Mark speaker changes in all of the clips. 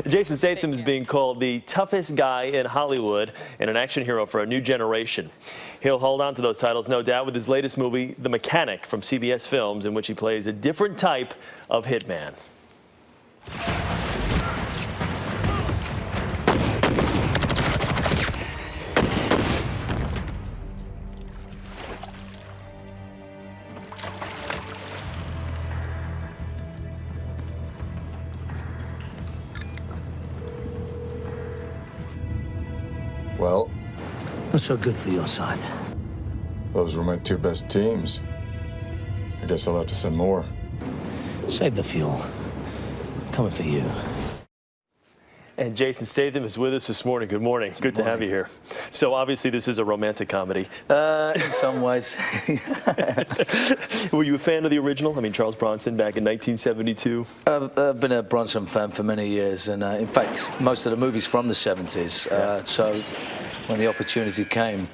Speaker 1: Jason Statham is being called the toughest guy in Hollywood and an action hero for a new generation. He'll hold on to those titles, no doubt, with his latest movie, The Mechanic, from CBS Films, in which he plays a different type of hitman.
Speaker 2: Well,
Speaker 3: What's so good for your side?
Speaker 2: those were my two best teams. I guess I'll have to send more.
Speaker 3: Save the fuel. Coming for you.
Speaker 1: And Jason Statham is with us this morning. Good morning. Good to have you here. So obviously this is a romantic comedy.
Speaker 3: In some ways.
Speaker 1: Were you a fan of the original? I mean, Charles Bronson back in 1972?
Speaker 3: I've been a Bronson fan for many years, and in fact, most of the movies from the 70s. So when the opportunity came,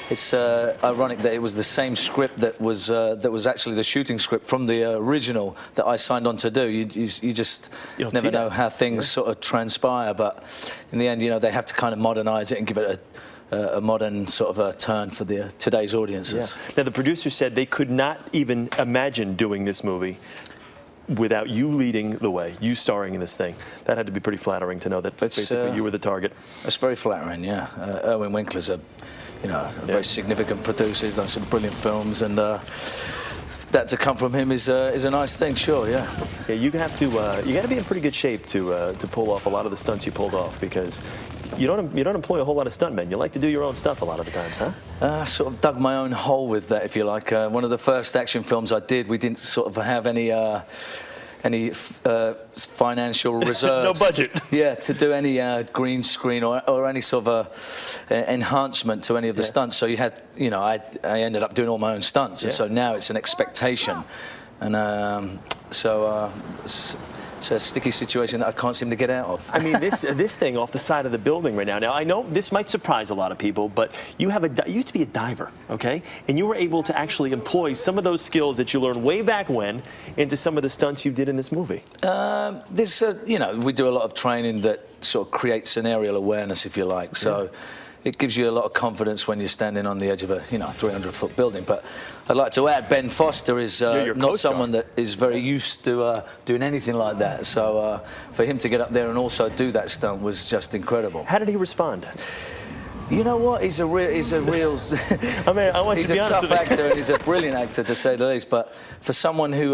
Speaker 3: it's ironic that it was the same script that was actually the shooting script from the original that I signed on to do. You just never know how things sort of transpire, but in the end, you know, they have to kind of modernize it and give it a modern sort of a turn for the today's audiences.
Speaker 1: Now, the producers said they could not even imagine doing this movie without you leading the way, you starring in this thing. That had to be pretty flattering to know that basically you were the target.
Speaker 3: That's very flattering, yeah. Erwin Winkler's a very significant producer. He's done some brilliant films, and that to come from him is a nice thing, sure, yeah.
Speaker 1: Yeah, you have to you got to be in pretty good shape to pull off a lot of the stunts you pulled off, because you don't employ a whole lot of stuntmen. You like to do your own stuff a lot of the times, huh?
Speaker 3: I sort of dug my own hole with that, if you like. One of the first action films I did, we didn't sort of have any financial reserves.
Speaker 1: No budget.
Speaker 3: Yeah, to do any green screen or any sort of enhancement to any of the stunts. So you had, you know, I ended up doing all my own stunts, and so now it's an expectation, and it's a sticky situation that I can't seem to get out of.
Speaker 1: I mean, this thing off the side of the building right now. Now, I know this might surprise a lot of people, but you used to be a diver, okay? And you were able to actually employ some of those skills that you learned way back when into some of the stunts you did in this movie.
Speaker 3: You know, we do a lot of training that sort of creates an aerial awareness, if you like. So it gives you a lot of confidence when you're standing on the edge of a 300-foot building. But I'd like to add, Ben Foster is not someone that is very used to doing anything like that. So for him to get up there and also do that stunt was just incredible.
Speaker 1: How did he respond?
Speaker 3: You know what? He's a real.
Speaker 1: I mean, I want you to be honest with me.
Speaker 3: He's a tough actor, and he's a brilliant actor, to say the least. But for someone who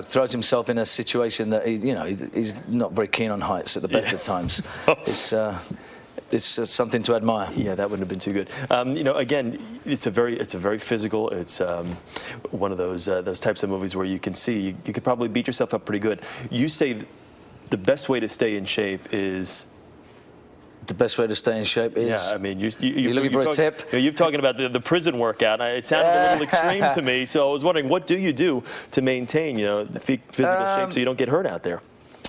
Speaker 3: throws himself in a situation that he's not very keen on heights at the best of times, it's something to admire.
Speaker 1: Yeah, that wouldn't have been too good. You know, again, it's a very physical. It's one of those types of movies where you can see you could probably beat yourself up pretty good. You say the best way to stay in shape is.
Speaker 3: The best way to stay in shape is.
Speaker 1: Yeah, I mean, you're
Speaker 3: looking for a tip.
Speaker 1: You're talking about the prison workout. It sounded a little extreme to me, so I was wondering, what do you do to maintain, the physical shape so you don't get hurt out there?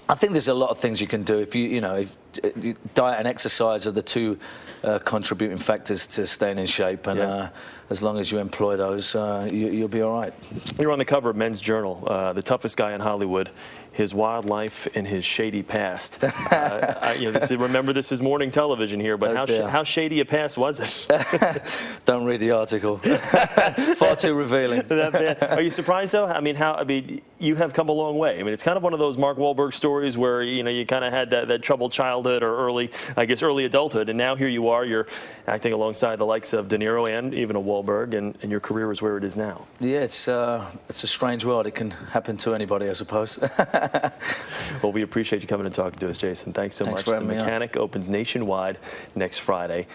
Speaker 3: I think there's a lot of things you can do. If diet and exercise are the two contributing factors to staying in shape, and as long as you employ those, you'll be all right.
Speaker 1: You're on the cover of Men's Journal, the toughest guy in Hollywood, his wild life and his shady past. Remember, this is morning television here, but how shady a past was it?
Speaker 3: Don't read the article. Far too revealing.
Speaker 1: Are you surprised though? I mean, you have come a long way. I mean, it's kind of one of those Mark Wahlberg stories where you kind of had that troubled childhood or early adulthood, and now here you are. You're acting alongside the likes of De Niro and even a Wahlberg, and your career is where it is now. Yeah,
Speaker 3: it's a strange world. It can happen to anybody, I suppose.
Speaker 1: Well, we appreciate you coming and talking to us, Jason. Thanks so much.
Speaker 3: For having
Speaker 1: The
Speaker 3: me on.
Speaker 1: Mechanic opens nationwide next Friday.